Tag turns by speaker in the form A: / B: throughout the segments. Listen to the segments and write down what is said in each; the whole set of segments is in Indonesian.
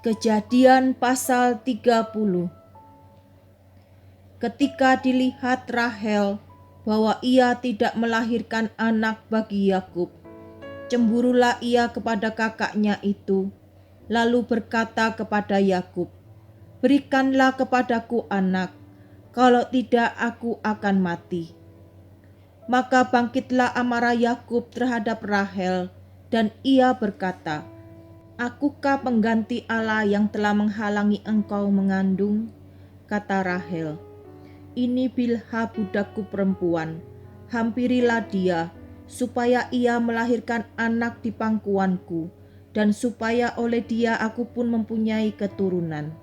A: Kejadian pasal 30. Ketika dilihat Rahel bahwa ia tidak melahirkan anak bagi Yakub, cemburulah ia kepada kakaknya itu, lalu berkata kepada Yakub, "Berikanlah kepadaku anak, kalau tidak aku akan mati." Maka bangkitlah amarah Yakub terhadap Rahel, dan ia berkata, "Akukah pengganti Allah yang telah menghalangi engkau mengandung?" Kata Rahel, "Ini Bilha budakku perempuan, hampirilah dia, supaya ia melahirkan anak di pangkuanku, dan supaya oleh dia aku pun mempunyai keturunan."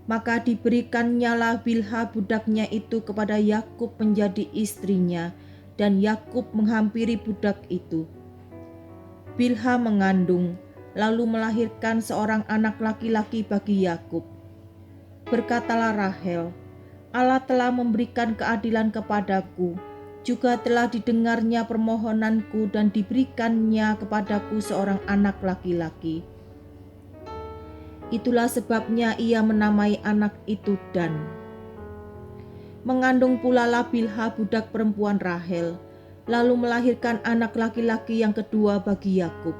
A: Maka diberikannya Bilha budaknya itu kepada Yakub menjadi istrinya, dan Yakub menghampiri budak itu. Bilha mengandung, lalu melahirkan seorang anak laki-laki bagi Yakub. Berkatalah Rahel, "Allah telah memberikan keadilan kepadaku, juga telah didengarnya permohonanku dan diberikannya kepadaku seorang anak laki-laki." Itulah sebabnya ia menamai anak itu Dan. Mengandung pula Bilha budak perempuan Rahel, lalu melahirkan anak laki-laki yang kedua bagi Yakub.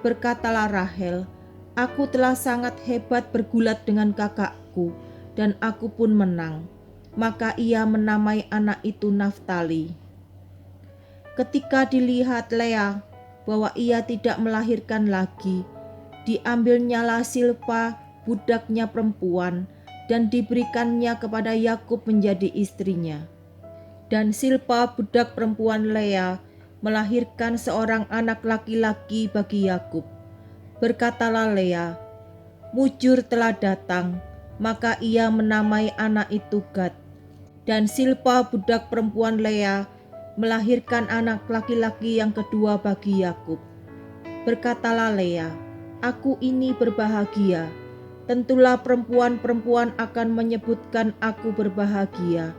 A: Berkatalah Rahel, "Aku telah sangat hebat bergulat dengan kakakku, dan aku pun menang." Maka ia menamai anak itu Naftali. Ketika dilihat Lea bahwa ia tidak melahirkan lagi, diambilnyalah Silpa budaknya perempuan, dan diberikannya kepada Yakub menjadi istrinya. Dan Silpa budak perempuan Lea melahirkan seorang anak laki-laki bagi Yakub. Berkatalah Lea, "Mujur telah datang," maka ia menamai anak itu Gad. Dan Silpa budak perempuan Lea melahirkan anak laki-laki yang kedua bagi Yakub. Berkatalah Lea, "Aku ini berbahagia, tentulah perempuan-perempuan akan menyebutkan aku berbahagia."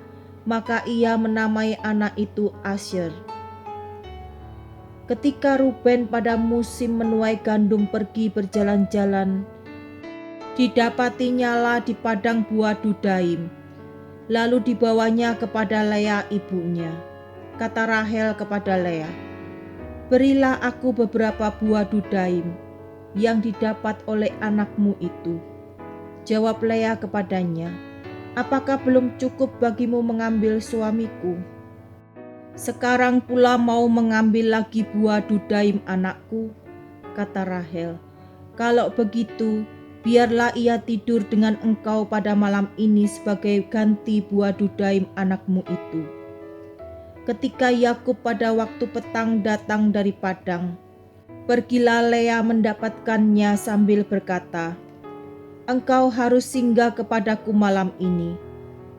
A: Maka ia menamai anak itu Asyer. Ketika Ruben pada musim menuai gandum pergi berjalan-jalan, didapatinya di padang buah Dudaim. Lalu dibawanya kepada Lea ibunya. Kata Rahel kepada Lea, "Berilah aku beberapa buah Dudaim yang didapat oleh anakmu itu." Jawab Lea kepadanya, "Apakah belum cukup bagimu mengambil suamiku? Sekarang pula mau mengambil lagi buah Dudaim anakku?" Kata Rahel, "Kalau begitu, biarlah ia tidur dengan engkau pada malam ini sebagai ganti buah Dudaim anakmu itu." Ketika Yakub pada waktu petang datang dari padang, pergilah Lea mendapatkannya sambil berkata, "Engkau harus singgah kepadaku malam ini,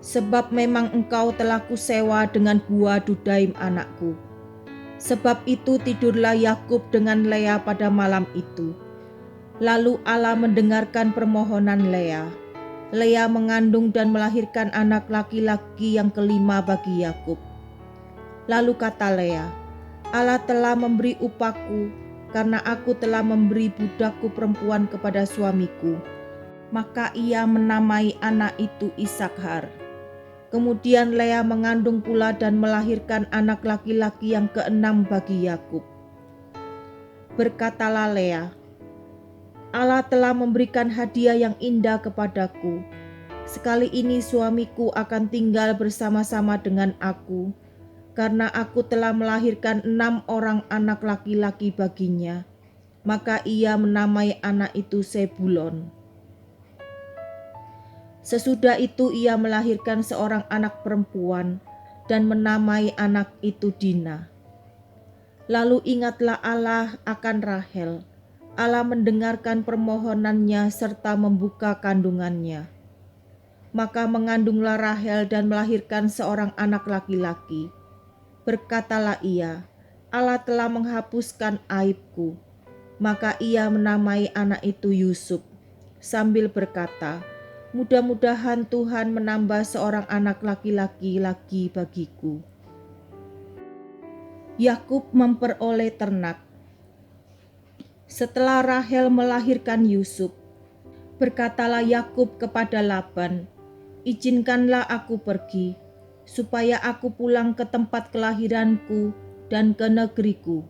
A: sebab memang engkau telah kusewa dengan buah Dudaim anakku." Sebab itu tidurlah Yakub dengan Lea pada malam itu. Lalu Allah mendengarkan permohonan Lea. Lea mengandung dan melahirkan anak laki-laki yang kelima bagi Yakub. Lalu kata Lea, "Allah telah memberi upahku, karena aku telah memberi budakku perempuan kepada suamiku." Maka ia menamai anak itu Isakhar. Kemudian Lea mengandung pula dan melahirkan anak laki-laki yang keenam bagi Yakub. Berkatalah Lea, "Allah telah memberikan hadiah yang indah kepadaku. Sekali ini suamiku akan tinggal bersama-sama dengan aku, karena aku telah melahirkan 6 orang anak laki-laki baginya." Maka ia menamai anak itu Sebulon. Sesudah itu ia melahirkan seorang anak perempuan dan menamai anak itu Dina. Lalu ingatlah Allah akan Rahel. Allah mendengarkan permohonannya serta membuka kandungannya. Maka mengandunglah Rahel dan melahirkan seorang anak laki-laki. Berkatalah ia, "Allah telah menghapuskan aibku." Maka ia menamai anak itu Yusuf, sambil berkata, "Mudah-mudahan Tuhan menambah seorang anak laki-laki lagi bagiku." Yakub memperoleh ternak. Setelah Rahel melahirkan Yusuf, Berkatalah Yakub kepada Laban, "Izinkanlah aku pergi, supaya aku pulang ke tempat kelahiranku dan ke negeriku.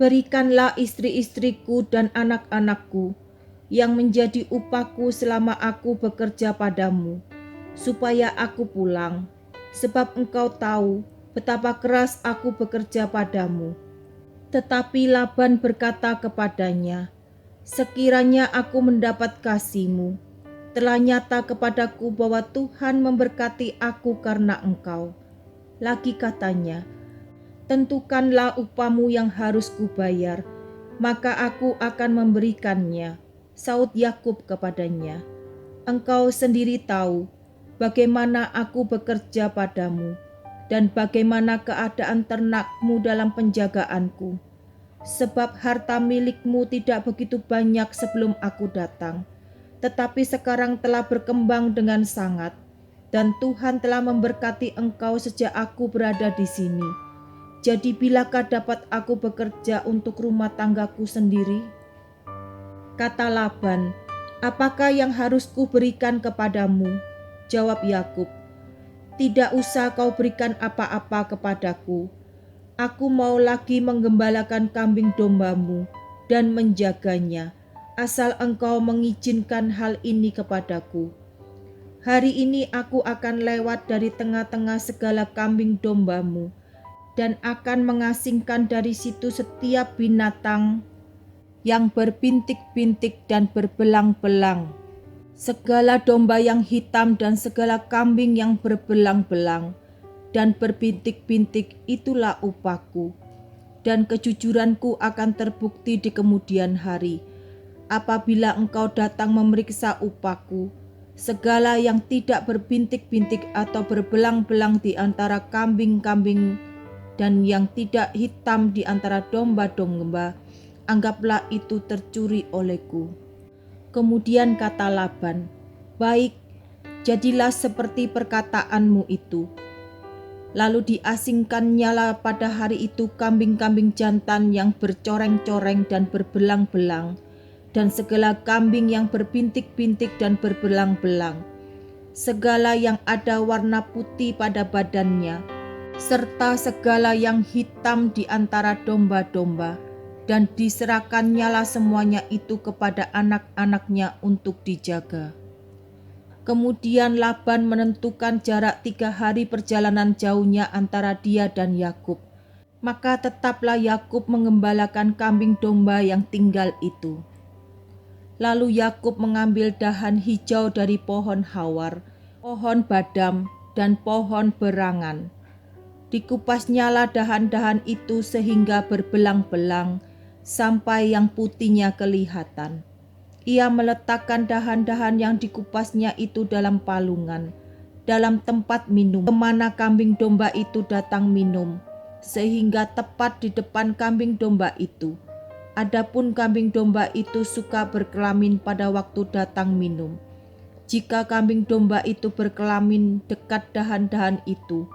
A: Berikanlah istri-istriku dan anak-anakku yang menjadi upahku selama aku bekerja padamu, supaya aku pulang, sebab engkau tahu betapa keras aku bekerja padamu." Tetapi Laban berkata kepadanya, "Sekiranya aku mendapat kasih-Mu, telah nyata kepadaku bahwa Tuhan memberkati aku karena engkau." Lagi katanya, "Tentukanlah upahmu yang harus kubayar, maka aku akan memberikannya." Saud Yakub kepadanya, "Engkau sendiri tahu bagaimana aku bekerja padamu, dan bagaimana keadaan ternakmu dalam penjagaanku. Sebab harta milikmu tidak begitu banyak sebelum aku datang, tetapi sekarang telah berkembang dengan sangat, dan Tuhan telah memberkati engkau sejak aku berada di sini. Jadi bilakah dapat aku bekerja untuk rumah tanggaku sendiri?" Kata Laban, "Apakah yang harus kuberikan kepadamu?" Jawab Yakub, "Tidak usah kau berikan apa-apa kepadaku. Aku mau lagi menggembalakan kambing dombamu dan menjaganya, asal engkau mengizinkan hal ini kepadaku. Hari ini aku akan lewat dari tengah-tengah segala kambing dombamu, dan akan mengasingkan dari situ setiap binatang yang berbintik-bintik dan berbelang-belang, segala domba yang hitam dan segala kambing yang berbelang-belang dan berbintik-bintik, itulah upahku. Dan kejujuranku akan terbukti di kemudian hari, apabila engkau datang memeriksa upahku. Segala yang tidak berbintik-bintik atau berbelang-belang di antara kambing-kambing dan yang tidak hitam di antara domba-domba, anggaplah itu tercuri olehku." Kemudian kata Laban, "Baik, jadilah seperti perkataanmu itu." Lalu diasingkannyalah pada hari itu kambing-kambing jantan yang bercoreng-coreng dan berbelang-belang, dan segala kambing yang berbintik-bintik dan berbelang-belang, segala yang ada warna putih pada badannya, serta segala yang hitam di antara domba-domba, dan diserahkannyalah semuanya itu kepada anak-anaknya untuk dijaga. Kemudian Laban menentukan jarak 3 hari perjalanan jauhnya antara dia dan Yakub. Maka tetaplah Yakub mengembalakan kambing domba yang tinggal itu. Lalu Yakub mengambil dahan hijau dari pohon hawar, pohon badam, dan pohon berangan. Dikupasnyalah dahan-dahan itu sehingga berbelang-belang, sampai yang putihnya kelihatan. Ia meletakkan dahan-dahan yang dikupasnya itu dalam palungan, dalam tempat minum, kemana kambing domba itu datang minum, sehingga tepat di depan kambing domba itu. Adapun kambing domba itu suka berkelamin pada waktu datang minum. Jika kambing domba itu berkelamin dekat dahan-dahan itu,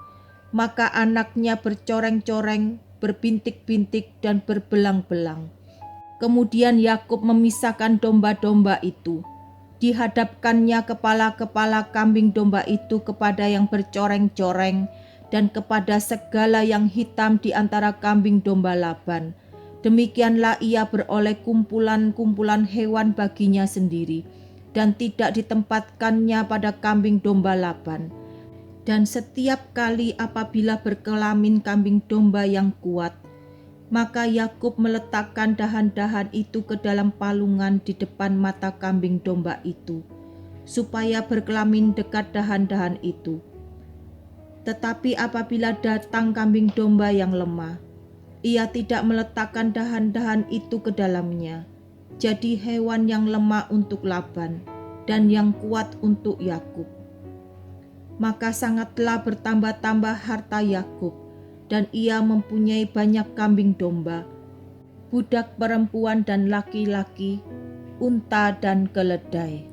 A: maka anaknya bercoreng-coreng, berbintik-bintik, dan berbelang-belang. Kemudian Yakub memisahkan domba-domba itu. Dihadapkannya kepala-kepala kambing domba itu kepada yang bercoreng-coreng dan kepada segala yang hitam di antara kambing domba Laban. Demikianlah ia beroleh kumpulan-kumpulan hewan baginya sendiri, dan tidak ditempatkannya pada kambing domba Laban. Dan setiap kali apabila berkelamin kambing domba yang kuat, maka Yakub meletakkan dahan-dahan itu ke dalam palungan di depan mata kambing domba itu, supaya berkelamin dekat dahan-dahan itu. Tetapi apabila datang kambing domba yang lemah, ia tidak meletakkan dahan-dahan itu ke dalamnya. Jadi hewan yang lemah untuk Laban dan yang kuat untuk Yakub. Maka sangatlah bertambah-tambah harta Yakub, dan ia mempunyai banyak kambing domba, budak perempuan dan laki-laki, unta dan keledai.